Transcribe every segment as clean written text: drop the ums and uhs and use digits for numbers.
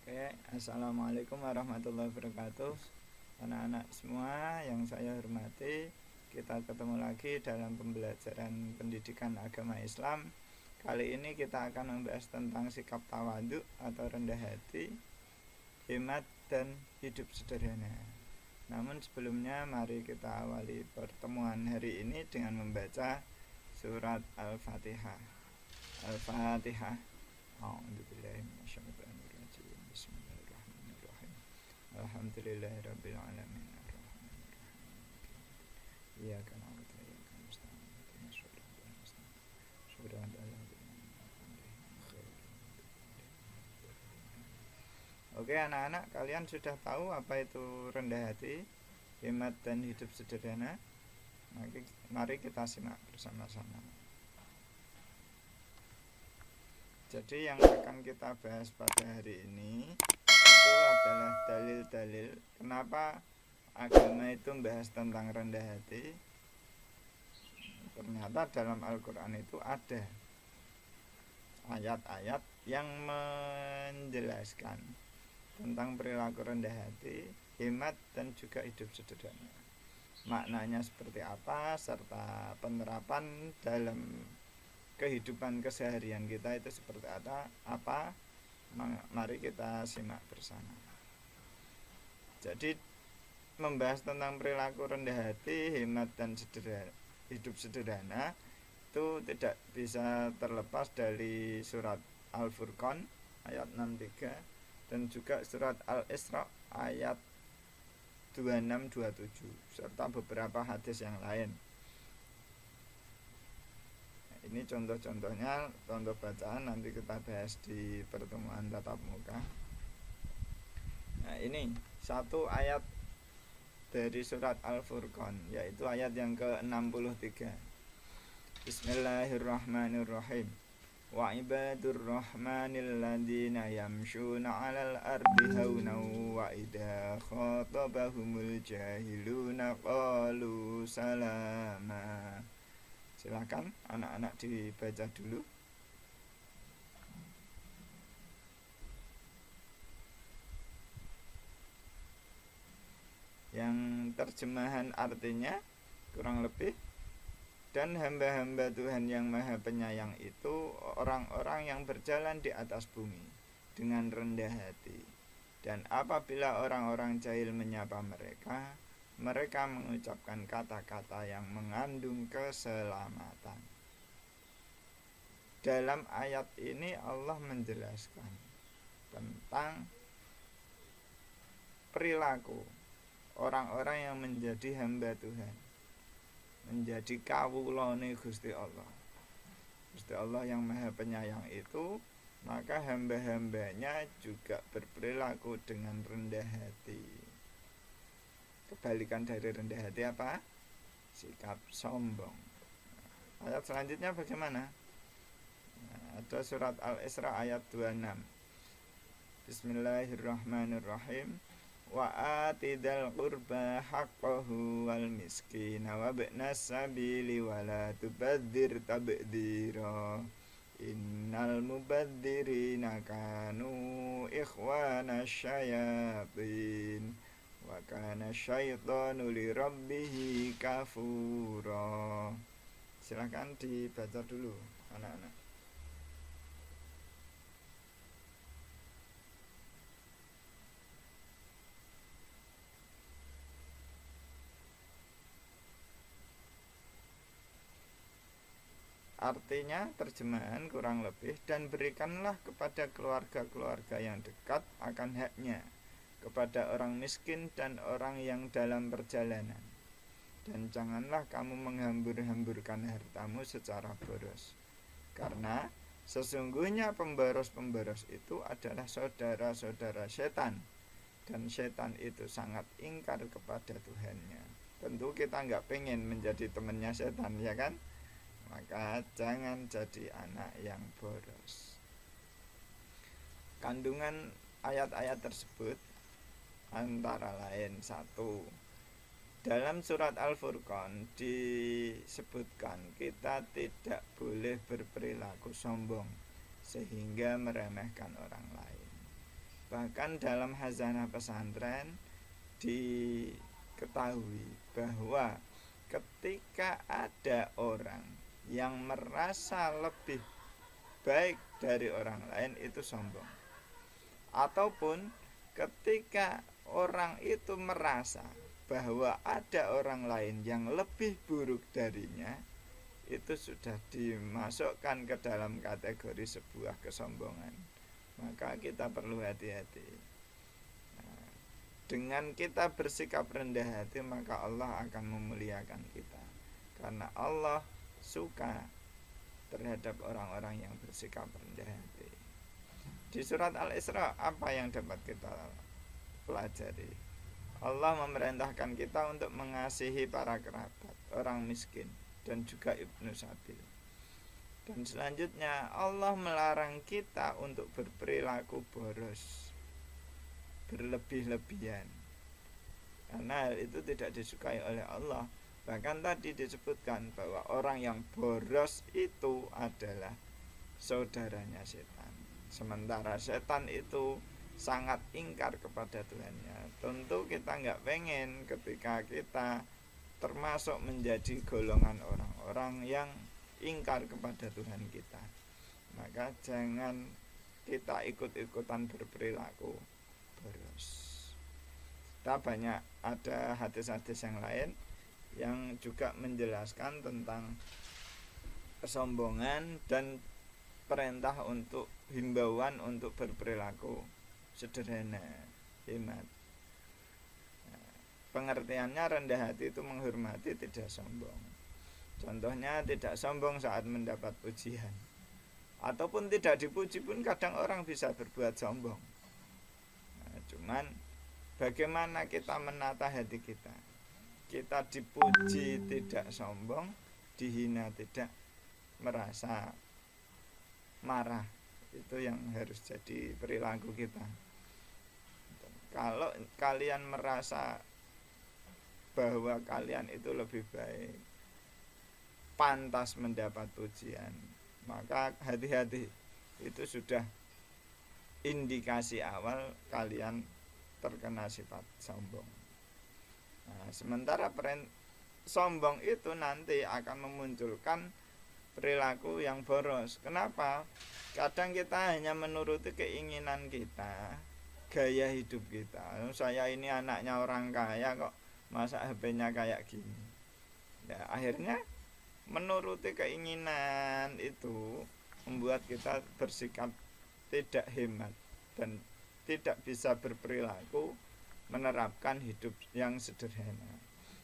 Oke, assalamualaikum warahmatullahi wabarakatuh. Anak-anak semua yang saya hormati, kita ketemu lagi dalam pembelajaran pendidikan agama Islam. Kali ini kita akan membahas tentang sikap tawadhu atau rendah hati, hemat dan hidup sederhana. Namun sebelumnya mari kita awali pertemuan hari ini dengan membaca surat Al-Fatihah. Al-Fatihah. A'udzubillahiminasyaitonirrajim. Bismillahirrahmanirrahim. Alhamdulillahirabbil alamin. Iyyaka na'budu wa iyyaka nasta'in. Ihdinas siratal mustaqim. Shiratal ladzina an'amta 'alaihim. Oke anak-anak, kalian sudah tahu apa itu rendah hati, hemat dan hidup sederhana? Mari kita simak bersama-sama. Jadi yang akan kita bahas pada hari ini itu adalah dalil-dalil kenapa agama itu membahas tentang rendah hati. Ternyata dalam Al-Quran itu ada ayat-ayat yang menjelaskan tentang perilaku rendah hati, hemat dan juga hidup sederhana. Maknanya seperti apa serta penerapan dalam kehidupan keseharian kita itu seperti apa, mari kita simak bersama. Jadi membahas tentang perilaku rendah hati, hemat dan hidup sederhana itu tidak bisa terlepas dari surat Al-Furqan ayat 63 dan juga surat Al-Isra ayat 26-27 serta beberapa hadis yang lain. Ini contoh-contohnya, contoh bacaan nanti kita bahas di pertemuan tatap muka. Nah, ini satu ayat dari surat Al-Furqan, yaitu ayat yang ke-63. Bismillahirrahmanirrahim. Wa ibadur rahmanil ladzina yamshuna 'alal ardi haunan wa idza khatabahumul jahiluna qalu salama. Silakan anak-anak dibaca dulu. Yang terjemahan artinya kurang lebih, dan hamba-hamba Tuhan yang maha penyayang itu orang-orang yang berjalan di atas bumi dengan rendah hati. Dan apabila orang-orang jahil menyapa mereka, mereka mengucapkan kata-kata yang mengandung keselamatan. Dalam ayat ini Allah menjelaskan tentang perilaku orang-orang yang menjadi hamba Tuhan, menjadi kawulane Gusti Allah. Gusti Allah yang maha penyayang itu, maka hamba-hambanya juga berperilaku dengan rendah hati. Kebalikan dari rendah hati apa? Sikap sombong. Ayat selanjutnya bagaimana? Ada surat Al-Isra ayat 26. Bismillahirrahmanirrahim. Wa atidal qurba haqqahu wal miskina wa ibnas sabili wa la tubadzir tabdzira. Innal mubadzirina kanu ikhwana syayatin wa kana syaitanu li rabbih kafura. Silakan dibaca dulu anak-anak. Artinya terjemahan kurang lebih, dan berikanlah kepada keluarga-keluarga yang dekat akan haknya, kepada orang miskin dan orang yang dalam perjalanan. Dan janganlah kamu menghambur-hamburkan hartamu secara boros, karena sesungguhnya pemboros-pemboros itu adalah saudara-saudara setan, dan setan itu sangat ingkar kepada Tuhannya. Tentu kita nggak pengen menjadi temannya setan, ya kan? Maka jangan jadi anak yang boros. Kandungan ayat-ayat tersebut antara lain, satu, dalam surat Al-Furqan disebutkan kita tidak boleh berperilaku sombong sehingga meremehkan orang lain. Bahkan dalam hazanah pesantren diketahui bahwa ketika ada orang yang merasa lebih baik dari orang lain itu sombong, ataupun ketika orang itu merasa bahwa ada orang lain yang lebih buruk darinya, itu sudah dimasukkan ke dalam kategori sebuah kesombongan. Maka kita perlu hati-hati. Dengan kita bersikap rendah hati, maka Allah akan memuliakan kita, karena Allah suka terhadap orang-orang yang bersikap rendah hati. Di surat Al-Isra apa yang dapat kita pelajari? Allah memerintahkan kita untuk mengasihi para kerabat, orang miskin, dan juga ibnu sabil. Dan selanjutnya Allah melarang kita untuk berperilaku boros, berlebih-lebihan, karena hal itu tidak disukai oleh Allah. Bahkan tadi disebutkan bahwa orang yang boros itu adalah saudaranya setan. Sementara setan itu sangat ingkar kepada Tuhannya. Tentu kita nggak pengen ketika kita termasuk menjadi golongan orang-orang yang ingkar kepada Tuhan kita. Maka jangan kita ikut-ikutan berperilaku boros. Kita banyak ada hadis-hadis yang lain yang juga menjelaskan tentang kesombongan dan perintah untuk himbauan untuk berperilaku sederhana, hemat. Pengertiannya rendah hati itu menghormati, tidak sombong. Contohnya tidak sombong saat mendapat pujian, ataupun tidak dipuji pun kadang orang bisa berbuat sombong. Cuman bagaimana kita menata hati kita? Kita dipuji tidak sombong, dihina tidak merasa marah. Itu yang harus jadi perilaku kita. Kalau kalian merasa bahwa kalian itu lebih baik, pantas mendapat pujian, maka hati-hati, itu sudah indikasi awal kalian terkena sifat sombong. Nah, sementara sombong itu nanti akan memunculkan perilaku yang boros. Kenapa? Kadang kita hanya menuruti keinginan kita, gaya hidup kita. Saya ini anaknya orang kaya kok, masa HP-nya kayak gini. Ya, akhirnya menuruti keinginan itu membuat kita bersikap tidak hemat dan tidak bisa berperilaku menerapkan hidup yang sederhana.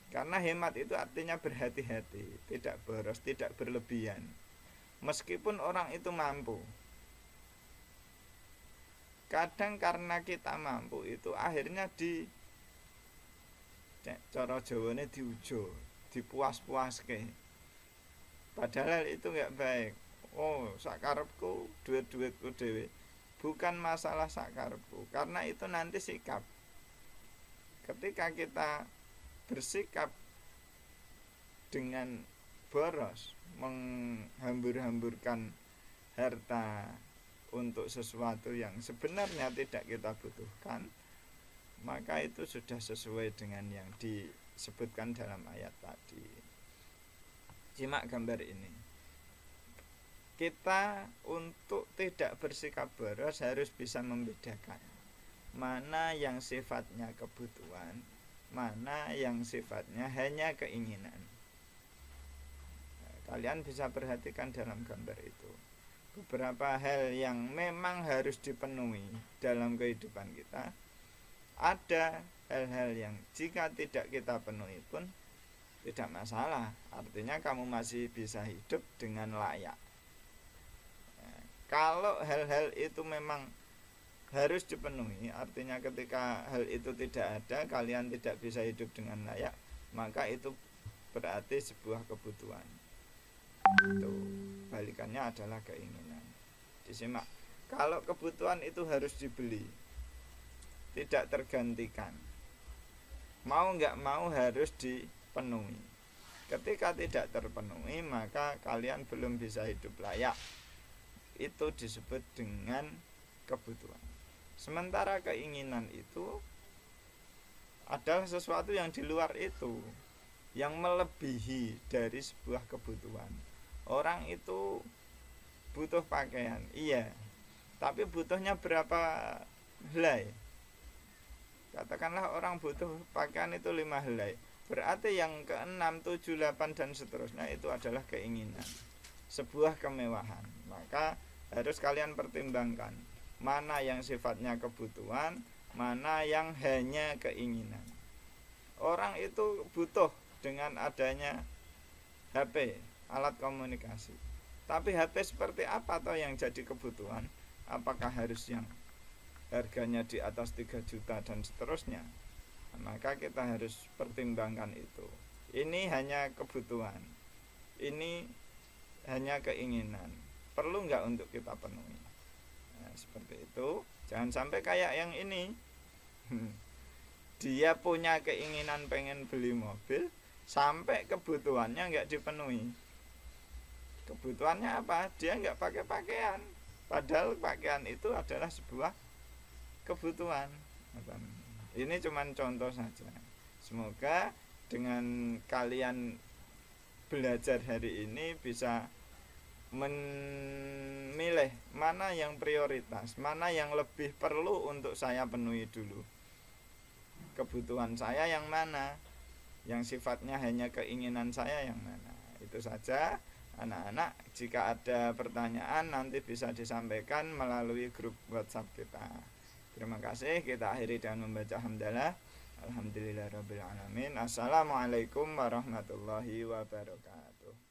Karena hemat itu artinya berhati-hati, tidak boros, tidak berlebihan. Meskipun orang itu mampu, kadang karena kita mampu itu akhirnya cara Jawane diujo, dipuas-puaske. Padahal itu enggak baik. Oh, sakarepku, duit-duitku dhewe. Bukan masalah sakarepku, karena itu nanti sikap. Ketika kita bersikap dengan boros, menghambur-hamburkan harta untuk sesuatu yang sebenarnya tidak kita butuhkan, maka itu sudah sesuai dengan yang disebutkan dalam ayat tadi. Simak gambar ini. Kita untuk tidak bersikap boros harus bisa membedakan mana yang sifatnya kebutuhan, mana yang sifatnya hanya keinginan. Kalian bisa perhatikan dalam gambar itu. Beberapa hal yang memang harus dipenuhi dalam kehidupan kita. Ada hal-hal yang jika tidak kita penuhi pun tidak masalah. Artinya kamu masih bisa hidup dengan layak. Kalau hal-hal itu memang harus dipenuhi, artinya ketika hal itu tidak ada, kalian tidak bisa hidup dengan layak, maka itu berarti sebuah kebutuhan. Itu balikannya adalah keinginan. Disimak. Kalau kebutuhan itu harus dibeli, tidak tergantikan, mau nggak mau harus dipenuhi. Ketika tidak terpenuhi, maka kalian belum bisa hidup layak. Itu disebut dengan kebutuhan. Sementara keinginan itu adalah sesuatu yang di luar itu, yang melebihi dari sebuah kebutuhan. Orang itu butuh pakaian, iya, tapi butuhnya berapa helai? Katakanlah orang butuh pakaian itu 5 helai. Berarti yang ke-6, 7, 8 dan seterusnya itu adalah keinginan, sebuah kemewahan. Maka harus kalian pertimbangkan mana yang sifatnya kebutuhan, mana yang hanya keinginan. Orang itu butuh dengan adanya HP, alat komunikasi. Tapi HP seperti apa toh yang jadi kebutuhan? Apakah harus yang harganya di atas 3 juta dan seterusnya? Maka kita harus pertimbangkan itu. Ini hanya kebutuhan, ini hanya keinginan. Perlu nggak untuk kita penuhi? Nah, seperti itu. Jangan sampai kayak yang ini. Dia punya keinginan pengen beli mobil, sampai kebutuhannya nggak dipenuhi. Kebutuhannya apa? Dia nggak pakai pakaian. Padahal pakaian itu adalah sebuah kebutuhan. Ini cuma contoh saja. Semoga dengan kalian belajar hari ini bisa memilih mana yang prioritas, mana yang lebih perlu untuk saya penuhi dulu. Kebutuhan saya yang mana, yang sifatnya hanya keinginan saya yang mana. Itu saja anak-anak. Jika ada pertanyaan nanti bisa disampaikan melalui grup WhatsApp kita. Terima kasih. Kita akhiri dengan membaca hamdalah. Alhamdulillahirabbil alamin. Assalamualaikum warahmatullahi wabarakatuh.